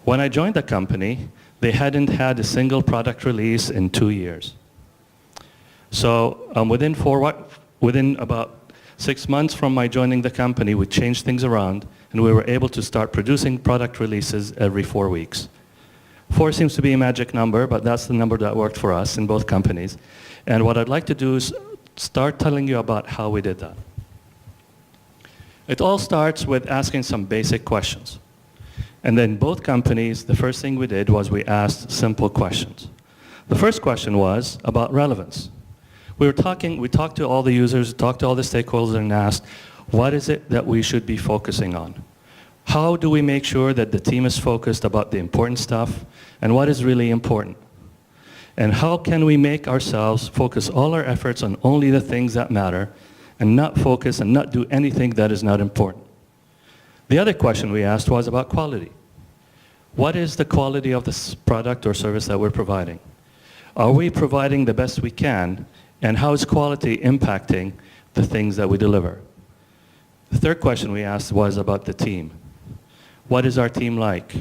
When I joined the company, they hadn't had a single product release in 2 years. So within about 6 months from my joining the company, we changed things around, and we were able to start producing product releases every 4 weeks. 4 seems to be a magic number, but that's the number that worked for us in both companies. And what I'd like to do is start telling you about how we did that. It all starts with asking some basic questions. And then both companies, the first thing we did was we asked simple questions. The first question was about relevance. We talked to all the users, talked to all the stakeholders and asked, what is it that we should be focusing on? How do we make sure that the team is focused about the important stuff and what is really important? And how can we make ourselves focus all our efforts on only the things that matter and not focus and not do anything that is not important? The other question we asked was about quality. What is the quality of this product or service that we're providing? Are we providing the best we can? And how is quality impacting the things that we deliver? The third question we asked was about the team. What is our team like?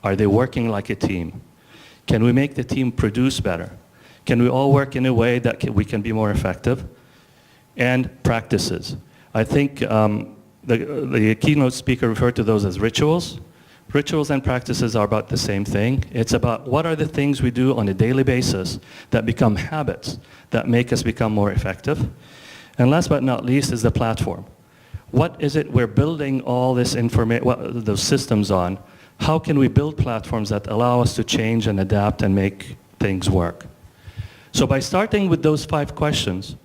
Are they working like a team? Can we make the team produce better? Can we all work in a way that we can be more effective? And practices. I think the keynote speaker referred to those as rituals. Rituals and practices are about the same thing. It's about what are the things we do on a daily basis that become habits that make us become more effective. And last but not least is the platform. What is it we're building all this those systems on? How can we build platforms that allow us to change and adapt and make things work? So by starting with those 5 questions,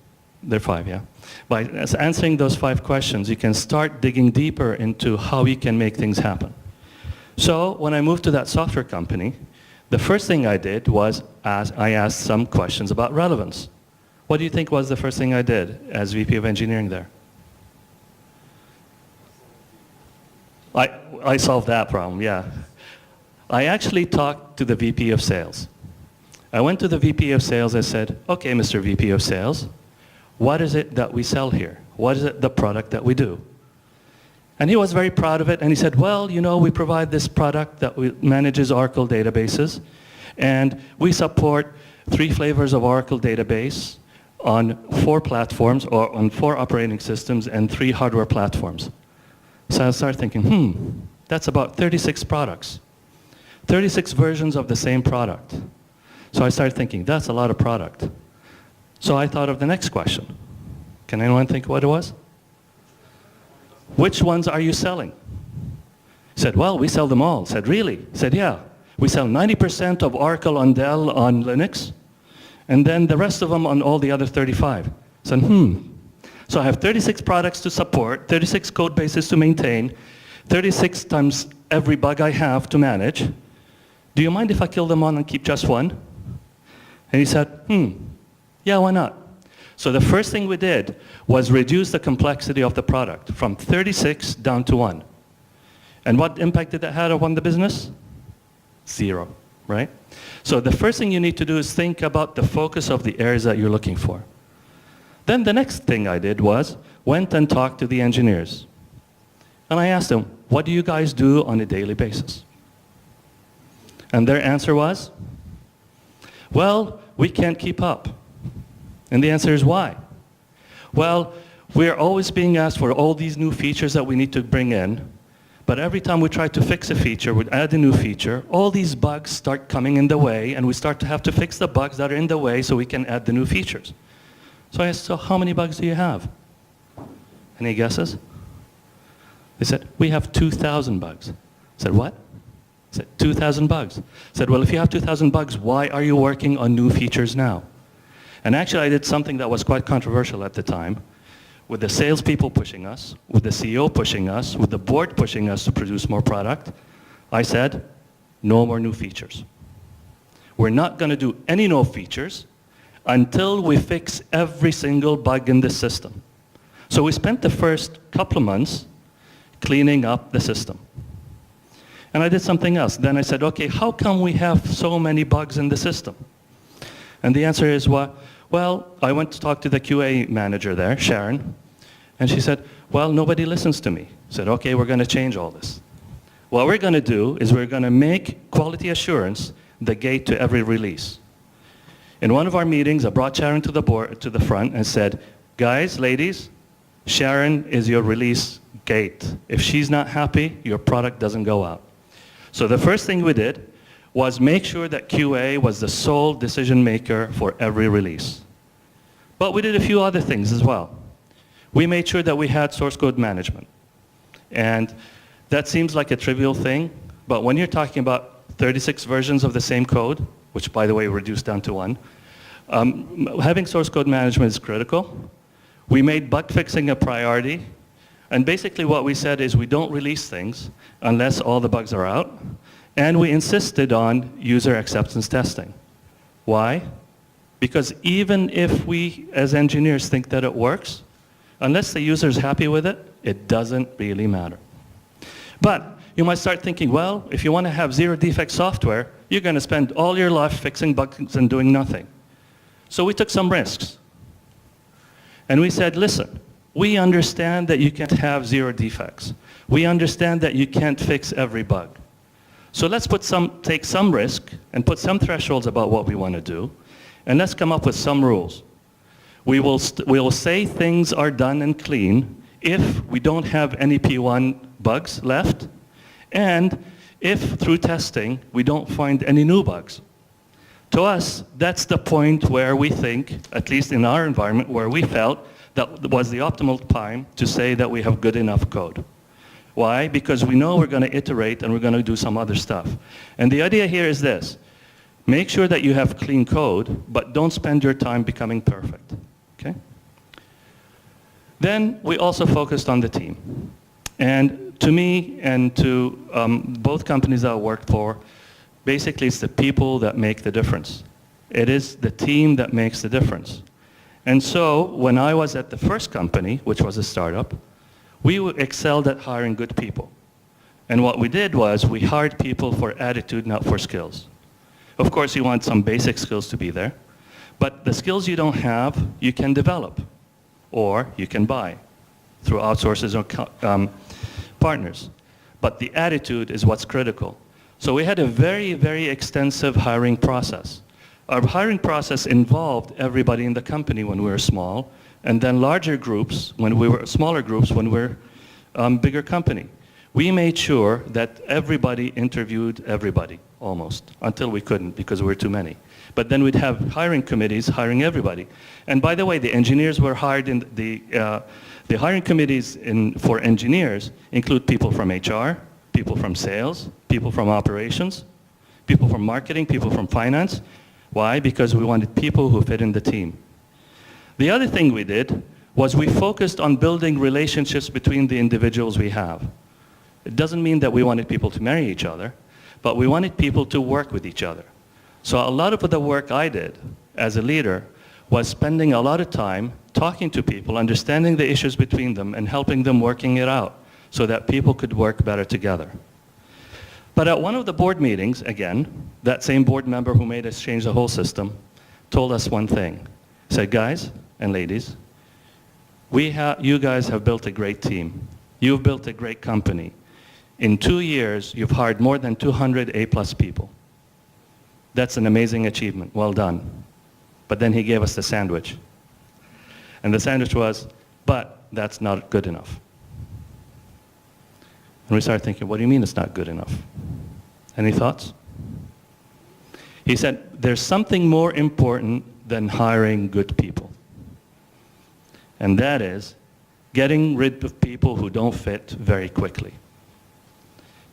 they're 5, yeah? By answering those 5 questions, you can start digging deeper into how you can make things happen. So when I moved to that software company, the first thing I did was I asked some questions about relevance. What do you think was the first thing I did as VP of engineering there? I solved that problem, yeah. I actually talked to the VP of sales. I went to the VP of sales and said, okay, Mr. VP of sales, what is it that we sell here? What is it, the product that we do? And he was very proud of it, and he said, well, you know, we provide this product that manages Oracle databases, and we support 3 flavors of Oracle database on 4 platforms, or on 4 operating systems and 3 hardware platforms. So I started thinking, that's about 36 products, 36 versions of the same product. So I started thinking, that's a lot of product. So I thought of the next question. Can anyone think what it was? Which ones are you selling? He said, well, we sell them all. I said, really? He said, yeah. We sell 90% of Oracle on Dell on Linux, and then the rest of them on all the other 35. I said, So I have 36 products to support, 36 code bases to maintain, 36 times every bug I have to manage. Do you mind if I kill them all and keep just one? And he said, yeah, why not? So the first thing we did was reduce the complexity of the product from 36 down to 1. And what impact did that have on the business? 0, right? So the first thing you need to do is think about the focus of the areas that you're looking for. Then the next thing I did was went and talked to the engineers. And I asked them, what do you guys do on a daily basis? And their answer was, well, we can't keep up. And the answer is why? Well, we're always being asked for all these new features that we need to bring in, but every time we try to fix a feature, we add a new feature, all these bugs start coming in the way, and we start to have to fix the bugs that are in the way so we can add the new features. So I asked, so how many bugs do you have? Any guesses? They said, we have 2,000 bugs. I said, what? I said, 2,000 bugs. I said, well, if you have 2,000 bugs, why are you working on new features now? And actually, I did something that was quite controversial at the time, with the salespeople pushing us, with the CEO pushing us, with the board pushing us to produce more product. I said, no more new features. We're not going to do any new features until we fix every single bug in the system. So we spent the first couple of months cleaning up the system. And I did something else. Then I said, okay, how come we have so many bugs in the system? And the answer is, well, I went to talk to the QA manager there, Sharon, and she said, well, nobody listens to me. I said, okay, we're going to change all this. What we're going to do is we're going to make quality assurance the gate to every release. In one of our meetings, I brought Sharon to the front and said, guys, ladies, Sharon is your release gate. If she's not happy, your product doesn't go out. So the first thing we did was make sure that QA was the sole decision maker for every release. But we did a few other things as well. We made sure that we had source code management. And that seems like a trivial thing, but when you're talking about 36 versions of the same code, which by the way reduced down to one, having source code management is critical. We made bug fixing a priority, and basically what we said is we don't release things unless all the bugs are out, and we insisted on user acceptance testing. Why? Because even if we as engineers think that it works, unless the user is happy with it, it doesn't really matter. But you might start thinking, well, if you want to have zero defect software, you're going to spend all your life fixing bugs and doing nothing. So we took some risks. And we said, listen, we understand that you can't have zero defects. We understand that you can't fix every bug. So let's take some risk and put some thresholds about what we want to do, and let's come up with some rules. We will say things are done and clean if we don't have any P1 bugs left, and if through testing we don't find any new bugs. To us, that's the point where we think, at least in our environment, where we felt that was the optimal time to say that we have good enough code. Why? Because we know we're going to iterate and we're going to do some other stuff. And the idea here is this. Make sure that you have clean code, but don't spend your time becoming perfect. Okay? Then we also focused on the team. And to me and to both companies I worked for, basically it's the people that make the difference. It is the team that makes the difference. And so when I was at the first company, which was a startup, we excelled at hiring good people. And what we did was we hired people for attitude, not for skills. Of course, you want some basic skills to be there, but the skills you don't have, you can develop, or you can buy through outsources or partners. But the attitude is what's critical. So we had a very, very extensive hiring process. Our hiring process involved everybody in the company when we were small, and then larger groups when we were smaller groups when we were bigger company. We made sure that everybody interviewed everybody, almost, until we couldn't because we were too many. But then we'd have hiring committees hiring everybody. And by the way, the engineers were hired in the hiring committees for engineers include people from HR, people from sales, people from operations, people from marketing, people from finance. Why? Because we wanted people who fit in the team. The other thing we did was we focused on building relationships between the individuals we have. It doesn't mean that we wanted people to marry each other, but we wanted people to work with each other. So a lot of the work I did as a leader was spending a lot of time talking to people, understanding the issues between them, and helping them working it out so that people could work better together. But at one of the board meetings, again, that same board member who made us change the whole system told us one thing. He said, guys and ladies, you guys have built a great team. You've built a great company. In 2 years, you've hired more than 200 A-plus people. That's an amazing achievement. Well done. But then he gave us the sandwich. And the sandwich was, but that's not good enough. And we started thinking, what do you mean it's not good enough? Any thoughts? He said, there's something more important than hiring good people. And that is getting rid of people who don't fit very quickly.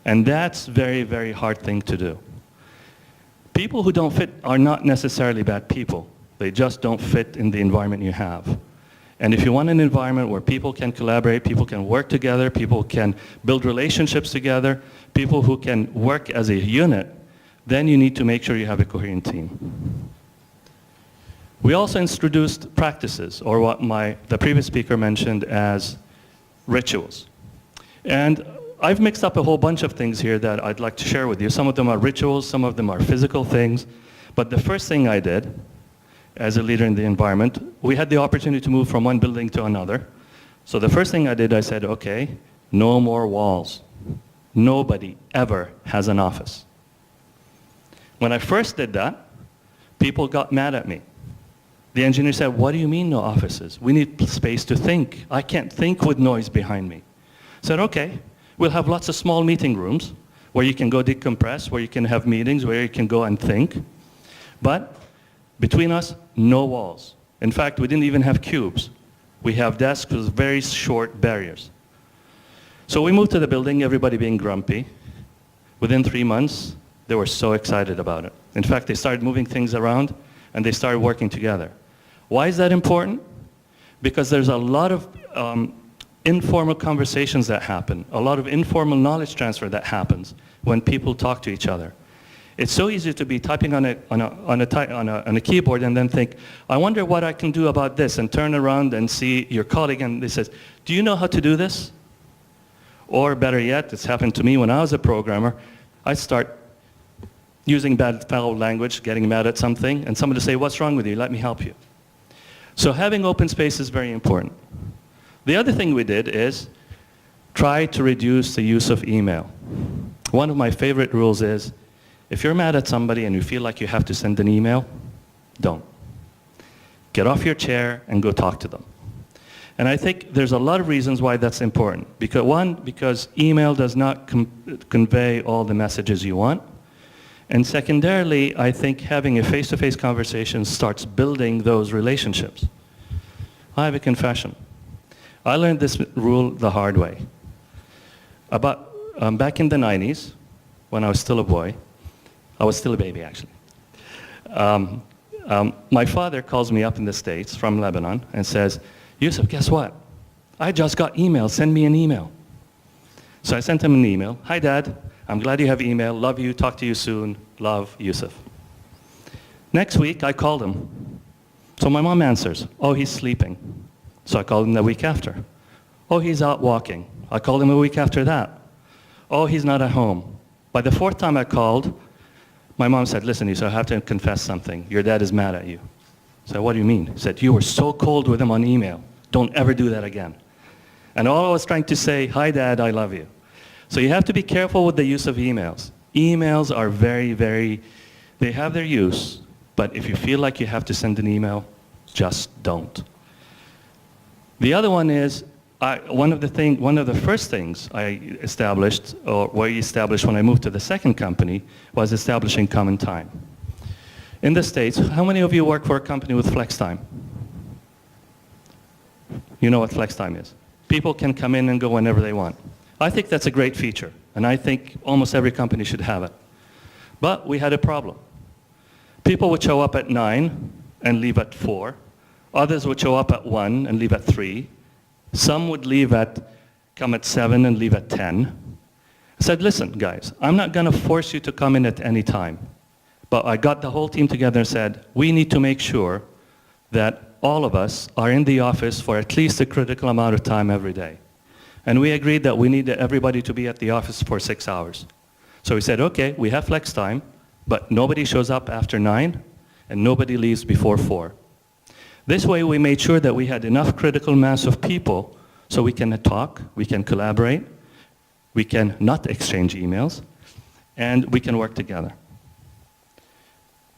And that's a very, very hard thing to do. People who don't fit are not necessarily bad people. They just don't fit in the environment you have. And if you want an environment where people can collaborate, people can work together, people can build relationships together, people who can work as a unit, then you need to make sure you have a coherent team. We also introduced practices, or what the previous speaker mentioned as rituals. And I've mixed up a whole bunch of things here that I'd like to share with you. Some of them are rituals, some of them are physical things. But the first thing I did as a leader in the environment, we had the opportunity to move from one building to another. So the first thing I did, I said, okay, no more walls. Nobody ever has an office. When I first did that, people got mad at me. The engineer said, what do you mean no offices? We need space to think. I can't think with noise behind me. I said, okay, we'll have lots of small meeting rooms where you can go decompress, where you can have meetings, where you can go and think. But between us, no walls. In fact, we didn't even have cubes. We have desks with very short barriers. So we moved to the building, everybody being grumpy. Within 3 months, they were so excited about it. In fact, they started moving things around, and they started working together. Why is that important? Because there's a lot of informal conversations that happen, a lot of informal knowledge transfer that happens when people talk to each other. It's so easy to be typing on a keyboard and then think, I wonder what I can do about this, and turn around and see your colleague and they says, do you know how to do this? Or better yet, it's happened to me when I was a programmer, I start using bad foul language, getting mad at something, and somebody say, what's wrong with you? Let me help you. So having open space is very important. The other thing we did is try to reduce the use of email. One of my favorite rules is, if you're mad at somebody and you feel like you have to send an email, don't. Get off your chair and go talk to them. And I think there's a lot of reasons why that's important. Because one, because email does not convey all the messages you want. And secondarily, I think having a face-to-face conversation starts building those relationships. I have a confession. I learned this rule the hard way. Back in the 90s, when I was still a boy, I was still a baby actually, my father calls me up in the States from Lebanon and says, Youssef, guess what? I just got email, send me an email. So I sent him an email. Hi Dad, I'm glad you have email, love you, talk to you soon, love, Youssef. Next week, I called him. So my mom answers, oh, he's sleeping. So I called him the week after. Oh, he's out walking. I called him a week after that. Oh, he's not at home. By the fourth time I called, my mom said, listen, Youssef, I have to confess something. Your dad is mad at you. I said, what do you mean? He said, you were so cold with him on email. Don't ever do that again. And all I was trying to say, hi Dad, I love you. So you have to be careful with the use of emails. Emails are they have their use, but if you feel like you have to send an email, just don't. The other one is, one of the first things I established, or we established when I moved to the second company, was establishing common time. In the States, how many of you work for a company with flex time? You know what flex time is. People can come in and go whenever they want. I think that's a great feature, and I think almost every company should have it. But we had a problem. People would show up at 9 and leave at 4. Others would show up at 1 and leave at 3. Some would come at 7 and leave at 10. I said, listen, guys, I'm not going to force you to come in at any time. But I got the whole team together and said, we need to make sure that all of us are in the office for at least a critical amount of time every day. And we agreed that we needed everybody to be at the office for 6 hours. So we said, okay, we have flex time, but nobody shows up after 9, and nobody leaves before 4. This way we made sure that we had enough critical mass of people so we can talk, we can collaborate, we can not exchange emails, and we can work together.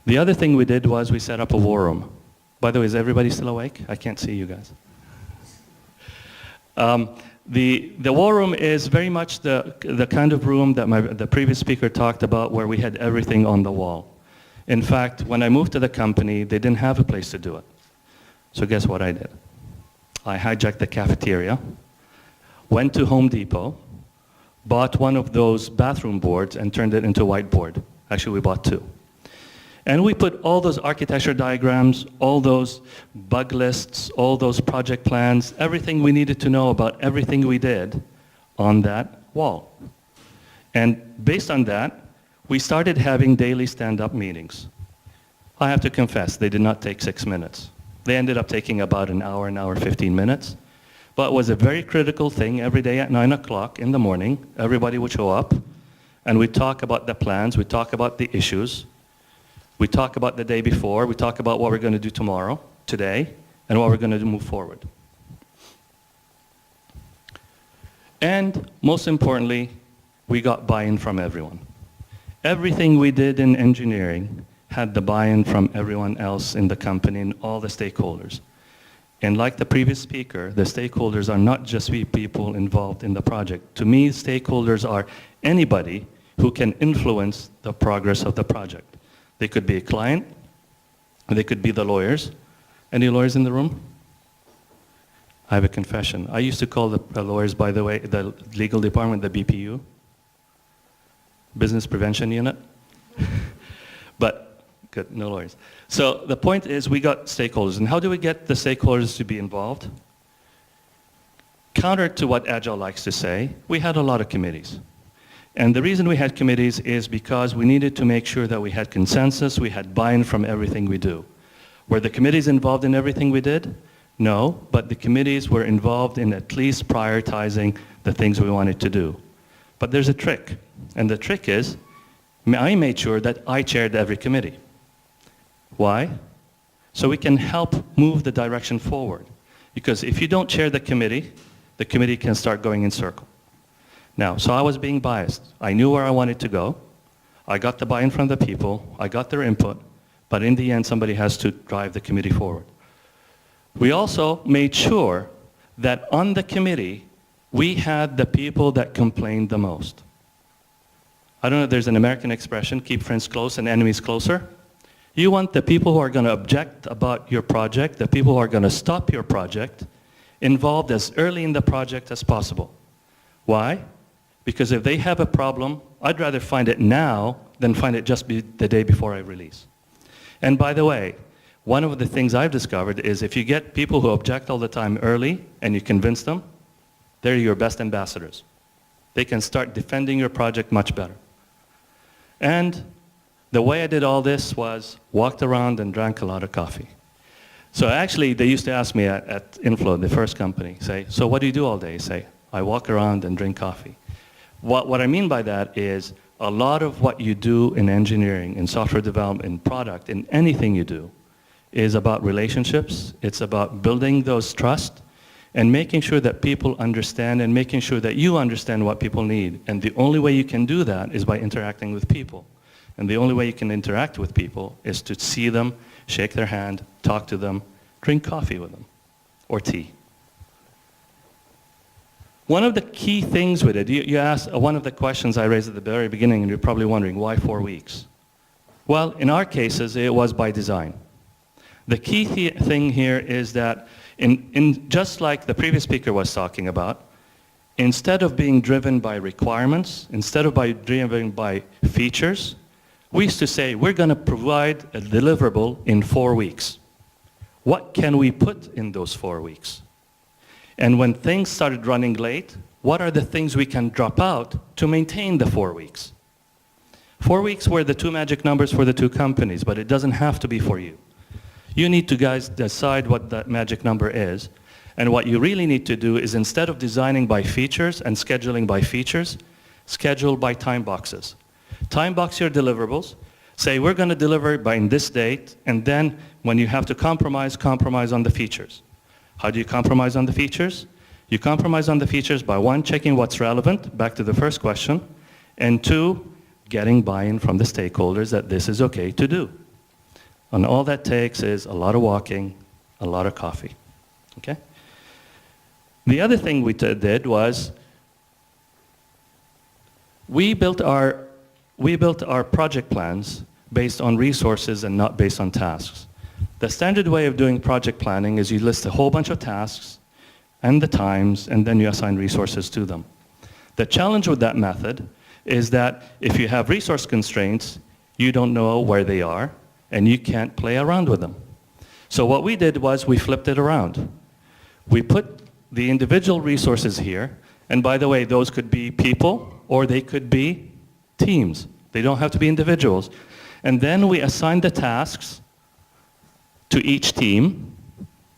The other thing we did was we set up a war room. By the way, is everybody still awake? I can't see you guys. The war room is very much the kind of room that the previous speaker talked about, where we had everything on the wall. In fact, when I moved to the company, they didn't have a place to do it. So guess what I did? I hijacked the cafeteria, went to Home Depot, bought one of those bathroom boards and turned it into a whiteboard. Actually, we bought 2. And we put all those architecture diagrams, all those bug lists, all those project plans, everything we needed to know about everything we did on that wall. And based on that, we started having daily stand-up meetings. I have to confess, they did not take 6 minutes. They ended up taking about an hour, 15 minutes. But it was a very critical thing. Every day at 9 o'clock in the morning, everybody would show up, and we'd talk about the plans, we'd talk about the issues, we talk about the day before, we talk about what we're going to do tomorrow, today, and what we're going to do move forward. And most importantly, we got buy-in from everyone. Everything we did in engineering had the buy-in from everyone else in the company and all the stakeholders. And like the previous speaker, the stakeholders are not just we people involved in the project. To me, stakeholders are anybody who can influence the progress of the project. They could be a client, they could be the lawyers. Any lawyers in the room? I have a confession. I used to call the lawyers, by the way, the legal department, the BPU, Business Prevention Unit. But good, no lawyers. So the point is we got stakeholders. And how do we get the stakeholders to be involved? Counter to what Agile likes to say, we had a lot of committees. And the reason we had committees is because we needed to make sure that we had consensus, we had buy-in from everything we do. Were the committees involved in everything we did? No, but the committees were involved in at least prioritizing the things we wanted to do. But there's a trick, and the trick is, I made sure that I chaired every committee. Why? So we can help move the direction forward. Because if you don't chair the committee can start going in circle. Now, so I was being biased. I knew where I wanted to go. I got the buy-in from the people. I got their input. But in the end, somebody has to drive the committee forward. We also made sure that on the committee, we had the people that complained the most. I don't know if there's an American expression, keep friends close and enemies closer. You want the people who are going to object about your project, the people who are going to stop your project, involved as early in the project as possible. Why? Because if they have a problem, I'd rather find it now than find it just the day before I release. And by the way, one of the things I've discovered is if you get people who object all the time early and you convince them, they're your best ambassadors. They can start defending your project much better. And the way I did all this was walked around and drank a lot of coffee. So actually, they used to ask me at Inflow, the first company, say, so what do you do all day? Say, I walk around and drink coffee. What I mean by that is a lot of what you do in engineering, in software development, in product, in anything you do, is about relationships. It's about building those trust and making sure that people understand and making sure that you understand what people need. And the only way you can do that is by interacting with people. And the only way you can interact with people is to see them, shake their hand, talk to them, drink coffee with them, or tea. One of the key things with it, you asked, one of the questions I raised at the very beginning, and you're probably wondering, why 4 weeks? Well, in our cases, it was by design. The key thing here is that, just like the previous speaker was talking about, instead of being driven by requirements, instead of driven by features, we used to say, we're going to provide a deliverable in 4 weeks. What can we put in those 4 weeks? And when things started running late, what are the things we can drop out to maintain the 4 weeks? 4 weeks were the two magic numbers for the two companies, but it doesn't have to be for you. You need to, guys, decide what that magic number is. And what you really need to do is, instead of designing by features and scheduling by features, schedule by time boxes. Time box your deliverables. Say, we're going to deliver by this date, and then when you have to compromise on the features. How do you compromise on the features? You compromise on the features by 1, checking what's relevant, back to the first question, and 2, getting buy-in from the stakeholders that this is okay to do. And all that takes is a lot of walking, a lot of coffee. Okay? The other thing we did was we built our project plans based on resources and not based on tasks. The standard way of doing project planning is you list a whole bunch of tasks and the times, and then you assign resources to them. The challenge with that method is that if you have resource constraints, you don't know where they are, and you can't play around with them. So what we did was we flipped it around. We put the individual resources here, and by the way, those could be people, or they could be teams. They don't have to be individuals. And then we assign the tasks to each team,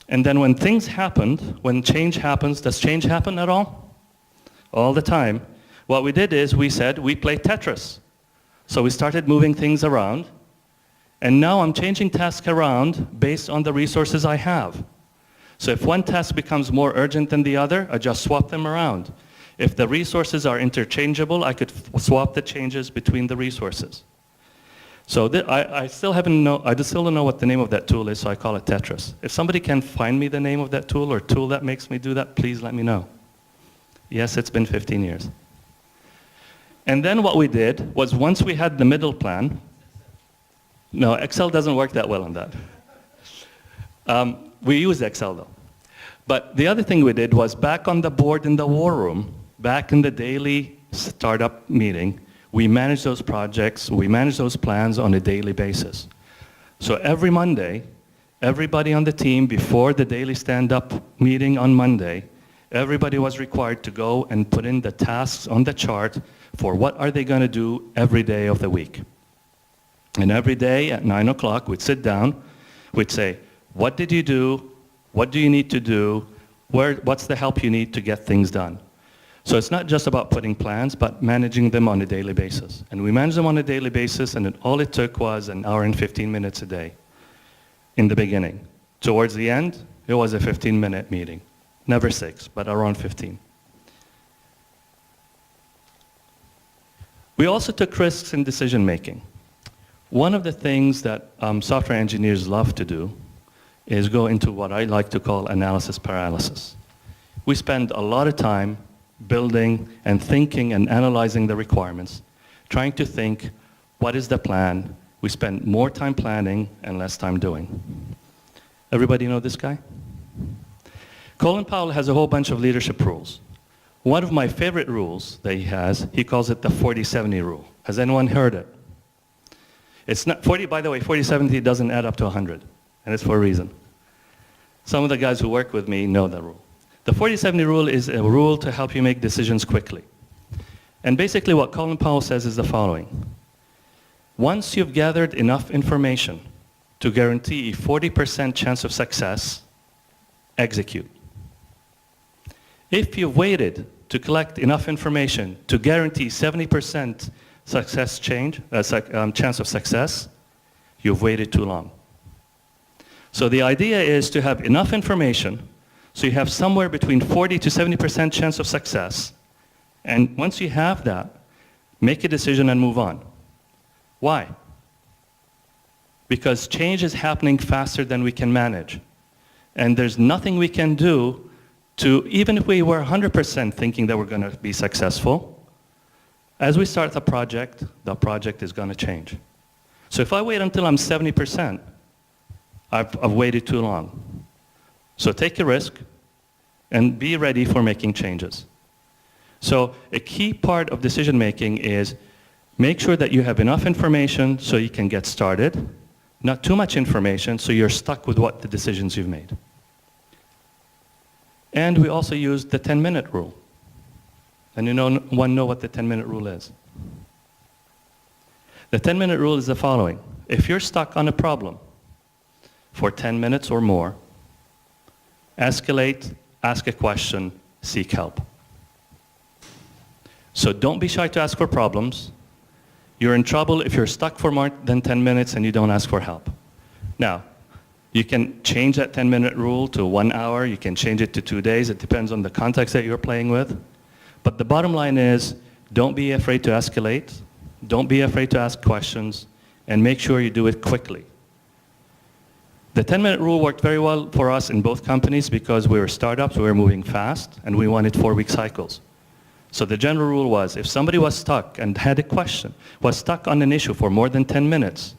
and then when things happened, when change happens, does change happen at all? All the time. What we did is we said we play Tetris. So we started moving things around, and now I'm changing tasks around based on the resources I have. So if one task becomes more urgent than the other, I just swap them around. If the resources are interchangeable, I could swap the changes between the resources. So I still don't know what the name of that tool is, so I call it Tetris. If somebody can find me the name of that tool or tool that makes me do that, please let me know. Yes, it's been 15 years. And then what we did was once we had the middle plan, no, Excel doesn't work that well on that. We use Excel though. But the other thing we did was back on the board in the war room, back in the daily startup meeting, we manage those projects, we manage those plans on a daily basis. So every Monday, everybody on the team, before the daily stand-up meeting on Monday, everybody was required to go and put in the tasks on the chart for what are they going to do every day of the week. And every day at 9 o'clock, we'd sit down, we'd say, what did you do? What do you need to do? What's the help you need to get things done? So it's not just about putting plans, but managing them on a daily basis. And we managed them on a daily basis, and all it took was an hour and 15 minutes a day in the beginning. Towards the end, it was a 15-minute meeting. Never 6, but around 15. We also took risks in decision making. One of the things that software engineers love to do is go into what I like to call analysis paralysis. We spend a lot of time building and thinking and analyzing the requirements, trying to think, what is the plan? We spend more time planning and less time doing. Everybody know this guy? Colin Powell has a whole bunch of leadership rules. One of my favorite rules that he has, he calls it the 40-70 rule. Has anyone heard it? It's not 40, by the way, 40-70 doesn't add up to 100, and it's for a reason. Some of the guys who work with me know that rule. The 40-70 rule is a rule to help you make decisions quickly. And basically what Colin Powell says is the following. Once you've gathered enough information to guarantee a 40% chance of success, execute. If you've waited to collect enough information to guarantee 70% chance of success, you've waited too long. So the idea is to have enough information so you have somewhere between 40 to 70% chance of success. And once you have that, make a decision and move on. Why? Because change is happening faster than we can manage. And there's nothing we can do to, even if we were 100% thinking that we're going to be successful, as we start the project is going to change. So if I wait until I'm 70%, I've waited too long. So take a risk and be ready for making changes. So a key part of decision making is make sure that you have enough information so you can get started, not too much information so you're stuck with what the decisions you've made. And we also used the 10-minute rule. And one know what the 10-minute rule is. The 10-minute rule is the following. If you're stuck on a problem for 10 minutes or more, escalate, ask a question, seek help. So don't be shy to ask for problems. You're in trouble if you're stuck for more than 10 minutes and you don't ask for help. Now, you can change that 10-minute rule to 1 hour. You can change it to 2 days. It depends on the context that you're playing with. But the bottom line is, don't be afraid to escalate. Don't be afraid to ask questions. And make sure you do it quickly. The 10-minute rule worked very well for us in both companies because we were startups, we were moving fast, and we wanted 4-week cycles. So the general rule was, if somebody was stuck and had a question, was stuck on an issue for more than 10 minutes,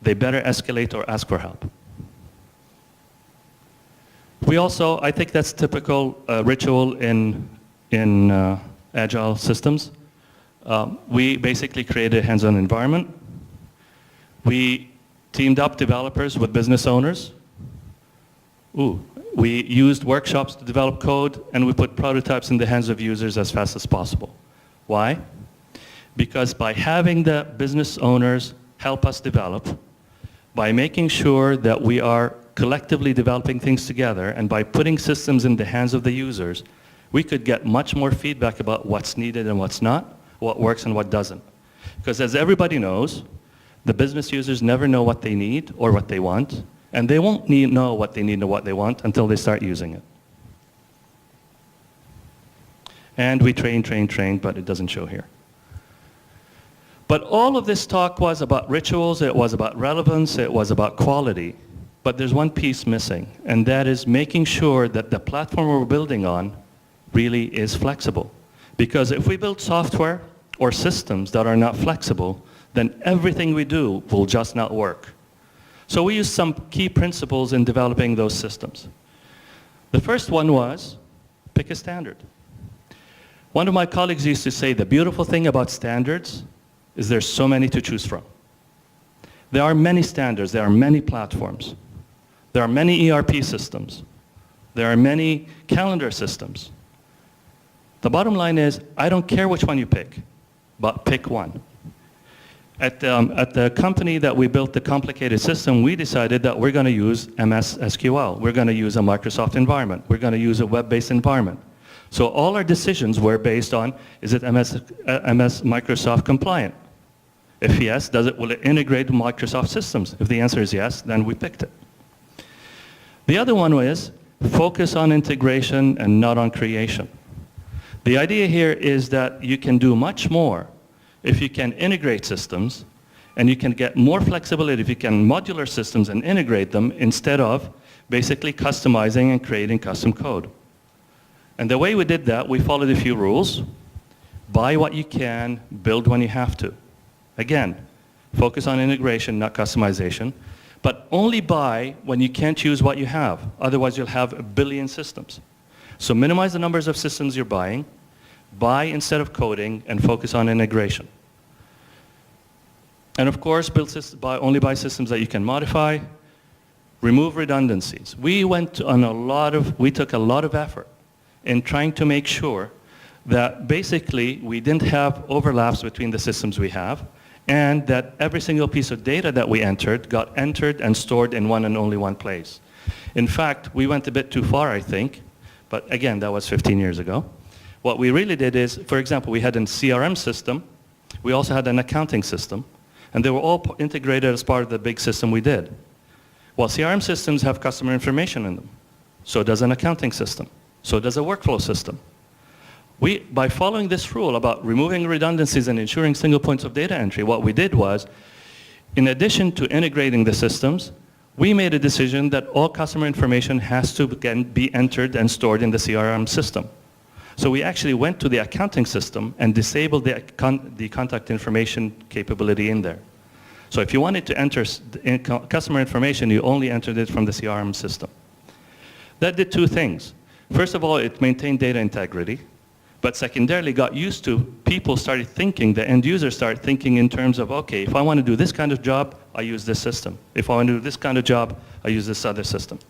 they better escalate or ask for help. We also, I think that's typical ritual in Agile systems. We basically created a hands-on environment. We teamed up developers with business owners. We used workshops to develop code, and we put prototypes in the hands of users as fast as possible. Why? Because by having the business owners help us develop, by making sure that we are collectively developing things together, and by putting systems in the hands of the users, we could get much more feedback about what's needed and what's not, what works and what doesn't. Because as everybody knows, the business users never know what they need or what they want, and they won't know what they need or what they want until they start using it. And we trained, but it doesn't show here. But all of this talk was about rituals, it was about relevance, it was about quality. But there's one piece missing, and that is making sure that the platform we're building on really is flexible. Because if we build software or systems that are not flexible, then everything we do will just not work. So we used some key principles in developing those systems. The first one was pick a standard. One of my colleagues used to say the beautiful thing about standards is there's so many to choose from. There are many standards, there are many platforms. There are many ERP systems. There are many calendar systems. The bottom line is, I don't care which one you pick, but pick one. At the company that we built the complicated system, we decided that we're going to use MS SQL. We're going to use a Microsoft environment. We're going to use a web-based environment. So all our decisions were based on, is it MS Microsoft compliant? If yes, will it integrate Microsoft systems? If the answer is yes, then we picked it. The other one was focus on integration and not on creation. The idea here is that you can do much more if you can integrate systems, and you can get more flexibility if you can modular systems and integrate them instead of basically customizing and creating custom code. And the way we did that, we followed a few rules. Buy what you can, build when you have to. Again, focus on integration, not customization, but only buy when you can't use what you have. Otherwise, you'll have a billion systems. So minimize the numbers of systems you're buying, buy instead of coding, and focus on integration. And of course, only buy systems that you can modify, remove redundancies. We took a lot of effort in trying to make sure that basically we didn't have overlaps between the systems we have, and that every single piece of data that we entered got entered and stored in one and only one place. In fact, we went a bit too far, I think, but again, that was 15 years ago. What we really did is, for example, we had a CRM system, we also had an accounting system, and they were all integrated as part of the big system we did. Well, CRM systems have customer information in them. So does an accounting system. So does a workflow system. By following this rule about removing redundancies and ensuring single points of data entry, what we did was, in addition to integrating the systems, we made a decision that all customer information has to be entered and stored in the CRM system. So we actually went to the accounting system and disabled the contact information capability in there. So if you wanted to enter customer information, you only entered it from the CRM system. That did two things. First of all, it maintained data integrity, but secondarily got used to people started thinking, the end user started thinking in terms of, okay, if I want to do this kind of job, I use this system. If I want to do this kind of job, I use this other system.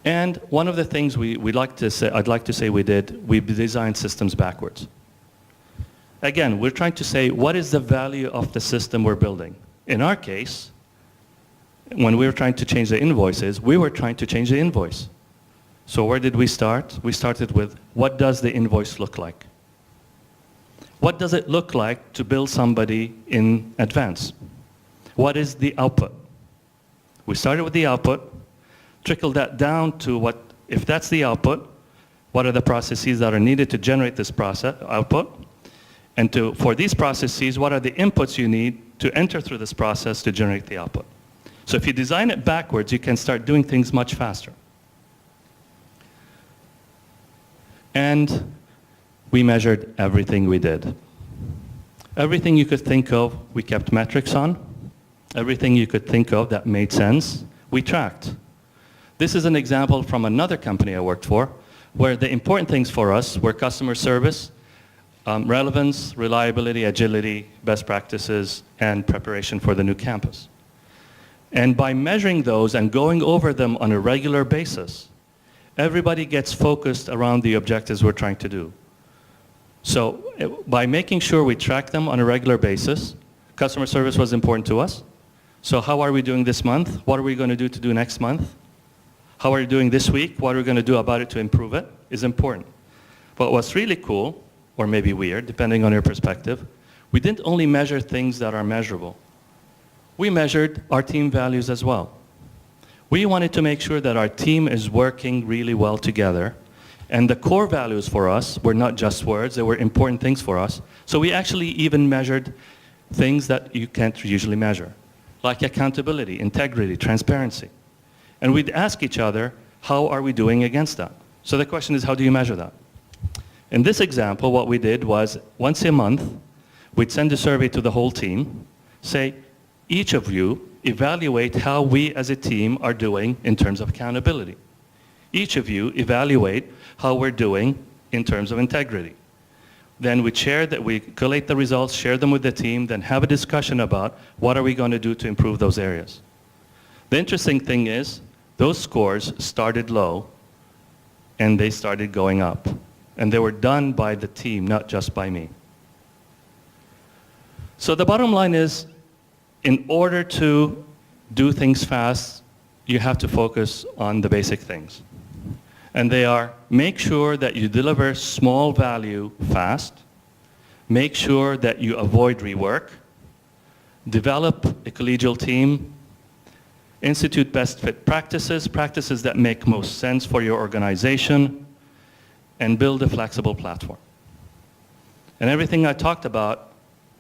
And one of the things I'd like to say we did, we designed systems backwards. Again, we're trying to say, what is the value of the system we're building? In our case, when we were trying to change the invoices, we were trying to change the invoice. So where did we start? We started with, what does the invoice look like? What does it look like to bill somebody in advance? What is the output? We started with the output, trickled that down to if that's the output, what are the processes that are needed to generate this output? And for these processes, what are the inputs you need to enter through this process to generate the output? So if you design it backwards, you can start doing things much faster. And we measured everything we did. Everything you could think of, we kept metrics on. Everything you could think of that made sense, we tracked. This is an example from another company I worked for, where the important things for us were customer service, relevance, reliability, agility, best practices, and preparation for the new campus. And by measuring those and going over them on a regular basis, everybody gets focused around the objectives we're trying to do. So by making sure we track them on a regular basis, customer service was important to us. So how are we doing this month? What are we going to do next month? How are you doing this week? What are we going to do about it to improve it is important. But what's really cool, or maybe weird, depending on your perspective, we didn't only measure things that are measurable. We measured our team values as well. We wanted to make sure that our team is working really well together. And the core values for us were not just words, they were important things for us. So we actually even measured things that you can't usually measure, like accountability, integrity, transparency. And we'd ask each other, how are we doing against that? So the question is, how do you measure that? In this example, what we did was, once a month, we'd send a survey to the whole team, say, each of you evaluate how we as a team are doing in terms of accountability. Each of you evaluate how we're doing in terms of integrity. Then we collate the results, share them with the team, then have a discussion about what are we going to do to improve those areas. The interesting thing is, those scores started low, and they started going up. And they were done by the team, not just by me. So the bottom line is, in order to do things fast, you have to focus on the basic things. And they are, make sure that you deliver small value fast, make sure that you avoid rework, develop a collegial team, institute best fit practices, practices that make most sense for your organization, and build a flexible platform. And everything I talked about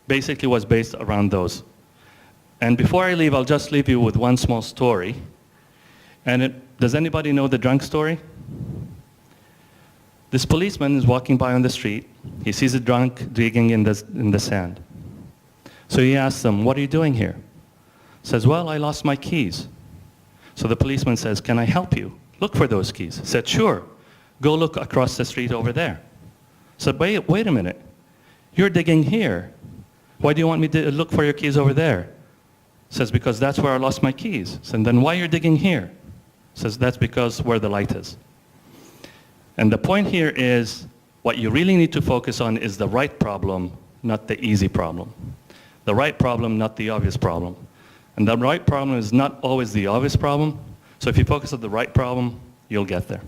basically was based around those. And before I leave, I'll just leave you with one small story. And does anybody know the drunk story? This policeman is walking by on the street. He sees a drunk digging in the sand. So he asks him, what are you doing here? Says, well, I lost my keys. So the policeman says, can I help you look for those keys? He said, sure. Go look across the street over there. Said, wait a minute. You're digging here. Why do you want me to look for your keys over there? Says, because that's where I lost my keys. Said, then why are you digging here? Says, that's because where the light is. And the point here is, what you really need to focus on is the right problem, not the easy problem. The right problem, not the obvious problem. And the right problem is not always the obvious problem. So if you focus on the right problem, you'll get there.